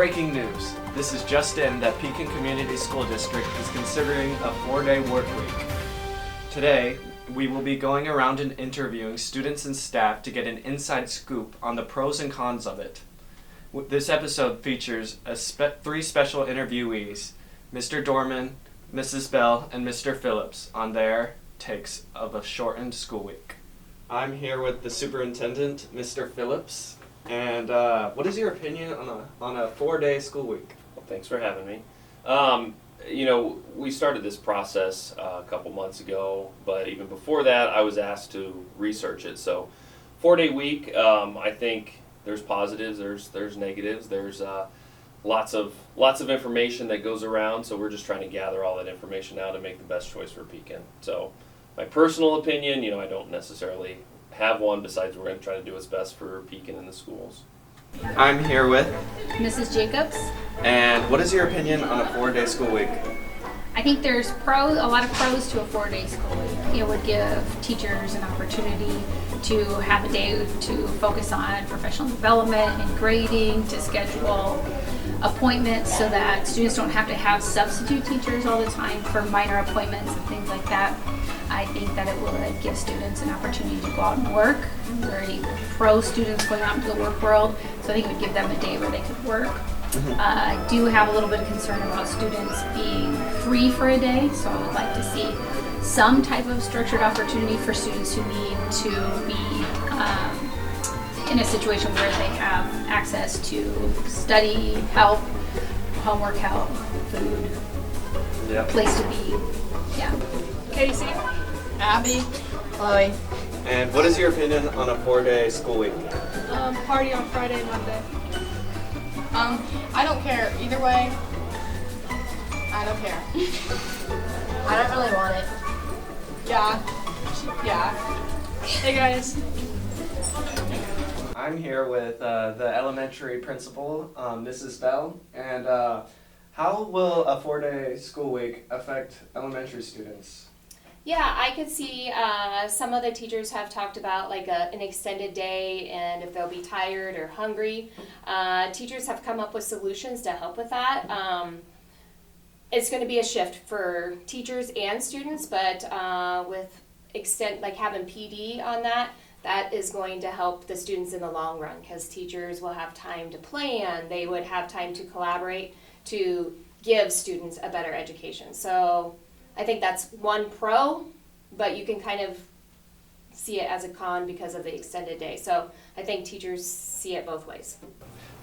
Breaking news. This is just in that Pekin Community School District is considering a 4-day work week. Today, we will be going around and interviewing students and staff to get an inside scoop on the pros and cons of it. This episode features three special interviewees, Mr. Dorman, Mrs. Bell, and Mr. Phillips, on their takes of a shortened school week. I'm here with the superintendent, Mr. Phillips. And what is your opinion on a 4-day school week? Well, thanks for having me. We started this process a couple months ago, but even before that, I was asked to research it. So, 4-day week. I think there's positives, there's negatives, there's lots of information that goes around. So we're just trying to gather all that information out and make the best choice for Pekin. So, my personal opinion, I don't necessarily have one, besides we're going to try to do what's best for Pekin and the schools. I'm here with Mrs. Jacobs. And what is your opinion on a 4-day school week? I think there's a lot of pros to a 4-day school week. It would give teachers an opportunity to have a day to focus on professional development and grading, to schedule appointments so that students don't have to have substitute teachers all the time for minor appointments and things like that. I think that it would give students an opportunity to go out and work. I'm very pro students going out into the work world, so I think it would give them a day where they could work. I do have a little bit of concern about students being free for a day, so I would like to see some type of structured opportunity for students who need to be in a situation where they have access to study help, homework help, food, place to be. Yeah. Casey, Abby, Chloe. And what is your opinion on a 4-day school week? party on Friday and Monday. I don't care either way. I don't care. I don't really want it. Yeah. Hey guys. I'm here with the elementary principal, Mrs. Bell, and how will a 4-day school week affect elementary students? Yeah, I could see some of the teachers have talked about like an extended day and if they'll be tired or hungry. Teachers have come up with solutions to help with that. It's going to be a shift for teachers and students, but with having PD on that is going to help the students in the long run, because teachers will have time to plan, they would have time to collaborate to give students a better education. So I think that's one pro, but you can kind of see it as a con because of the extended day. So I think teachers see it both ways.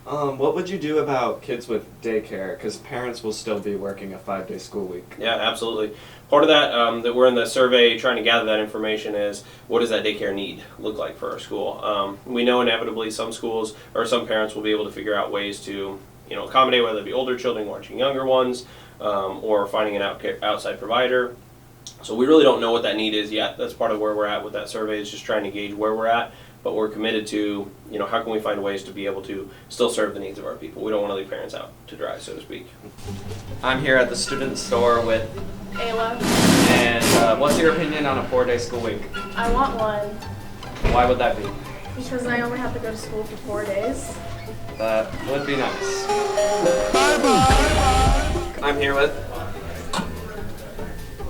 What would you do about kids with daycare? Because parents will still be working a 5-day school week. Yeah, absolutely. Part of that we're in the survey trying to gather that information is, what does that daycare need look like for our school? We know inevitably some schools or some parents will be able to figure out ways to accommodate, whether it be older children watching younger ones, or finding an outside provider. So we really don't know what that need is yet. That's part of where we're at with that survey, is just trying to gauge where we're at. But we're committed to, how can we find ways to be able to still serve the needs of our people. We don't want to leave parents out to dry, so to speak. I'm here at the student store with Ayla. And what's your opinion on a 4-day school week? I want one Why would that be? because I only have to go to school for 4 days. That would be nice. I'm here with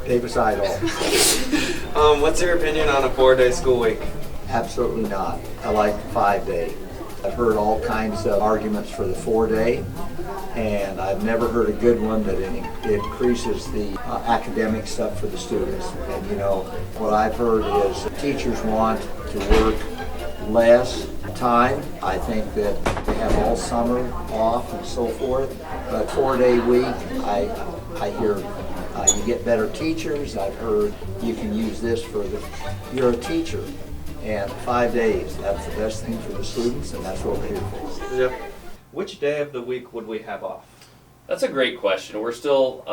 Davis Idol. What's your opinion on a 4-day school week? Absolutely not. I like 5-day. I've heard all kinds of arguments for the 4-day, and I've never heard a good one that increases the academic stuff for the students. And what I've heard is teachers want to work less time. I think that they have all summer off and so forth, but 4-day week, I hear you get better teachers. I've heard you can use this you're a teacher. And 5 days, that's the best thing for the students, and that's what we're here for. Yep. Which day of the week would we have off? That's a great question. We're still,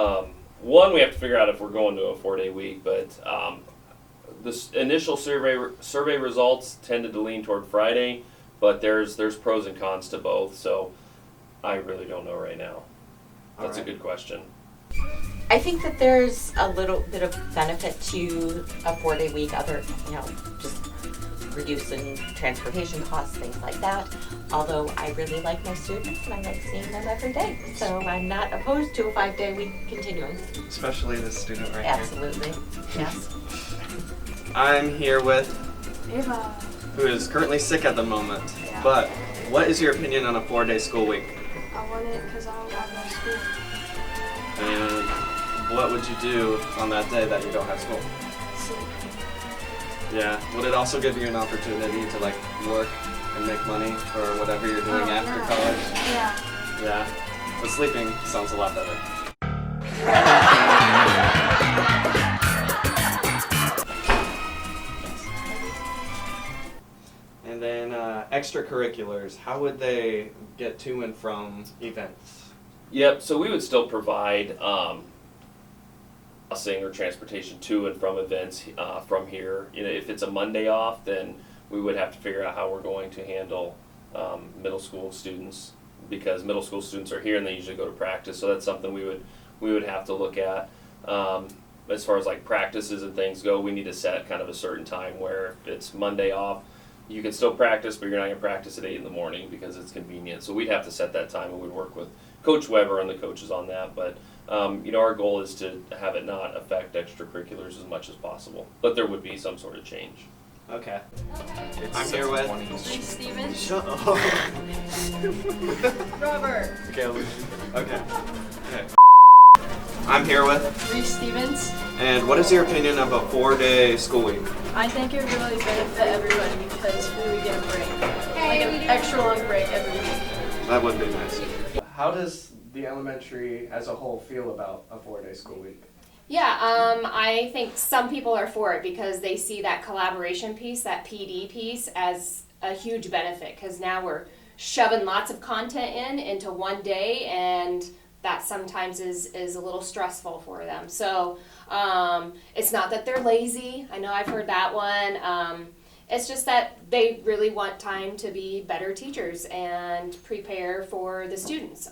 we have to figure out if we're going to a 4-day week, but the initial survey results tended to lean toward Friday, but there's pros and cons to both, so I really don't know right now. That's a good question. I think that there's a little bit of benefit to a 4-day week, just reducing transportation costs, things like that. Although I really like my students and I like seeing them every day. So I'm not opposed to a 5-day week continuing. Especially this student right Absolutely, yes. here. I'm here with Ava. who is currently sick at the moment. Yeah. But what is your opinion on a 4-day school week? I want it because I don't have no school. And what would you do on that day that you don't have school? Sleep. Yeah. Would it also give you an opportunity to like work and make money or whatever you're doing after college? Yeah. Yeah. But sleeping sounds a lot better. And then extracurriculars, how would they get to and from events? Yep, so we would still provide busing or transportation to and from events from here. You know, if it's a Monday off, then we would have to figure out how we're going to handle middle school students, because middle school students are here and they usually go to practice. So that's something we would have to look at. As far as like practices and things go, we need to set kind of a certain time where if it's Monday off, you can still practice, but you're not going to practice at 8 in the morning because it's convenient. So we'd have to set that time, and we'd work with Coach Weber and the coaches on that. But you know, our goal is to have it not affect extracurriculars as much as possible. But there would be some sort of change. Okay. I'm here with Steven. Shut up. Robert. Okay. Okay. I'm here with. Reese Stevens. And what is your opinion of a 4-day school week? I think it would really benefit everybody because we would get a break. Like an extra long break every week. That would be nice. How does the elementary as a whole feel about a 4-day school week? Yeah, I think some people are for it because they see that collaboration piece, that PD piece, as a huge benefit, because now we're shoving lots of content into one day, and that sometimes is a little stressful for them. So it's not that they're lazy. I know I've heard that one. It's just that they really want time to be better teachers and prepare for the students.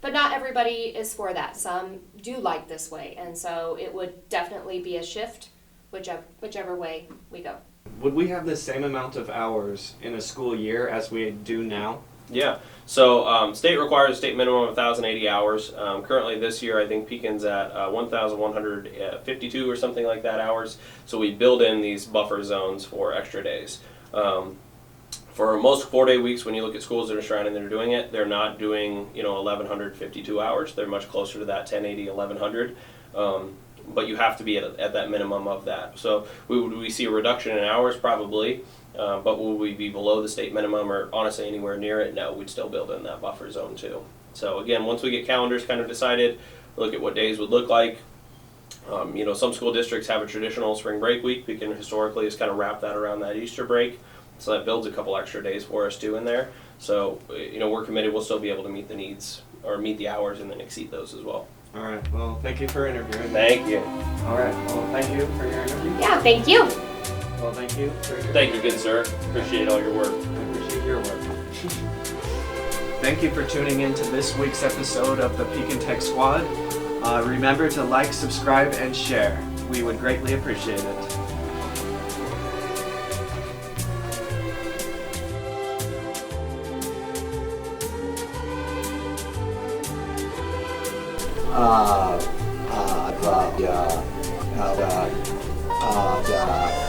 But not everybody is for that. Some do like this way, and so it would definitely be a shift, whichever way we go. Would we have the same amount of hours in a school year as we do now? Yeah, so state requires a state minimum of 1,080 hours. Currently this year I think Pekin's at 1,152 or something like that hours. So we build in these buffer zones for extra days. For most 4-day weeks, when you look at schools that are trying and they're doing it, they're not doing 1,152 hours. They're much closer to that 1,080, 1,100. But you have to be at that minimum of that. So we see a reduction in hours probably. But will we be below the state minimum or honestly anywhere near it? No, we'd still build in that buffer zone too. So again, once we get calendars kind of decided, look at what days would look like. Some school districts have a traditional spring break week. Pekin historically has kind of wrapped that around that Easter break. So that builds a couple extra days for us too in there. So, we're committed. We'll still be able to meet the needs or meet the hours and then exceed those as well. All right. Well, thank you for interviewing. Thank you. All right. Well, thank you for your interview. Yeah, thank you. Well, thank you for your Thank you, good sir. Appreciate all your work. I appreciate your work. Thank you for tuning in to this week's episode of the Pekin Tech Squad. Remember to like, subscribe, and share. We would greatly appreciate it. Yeah.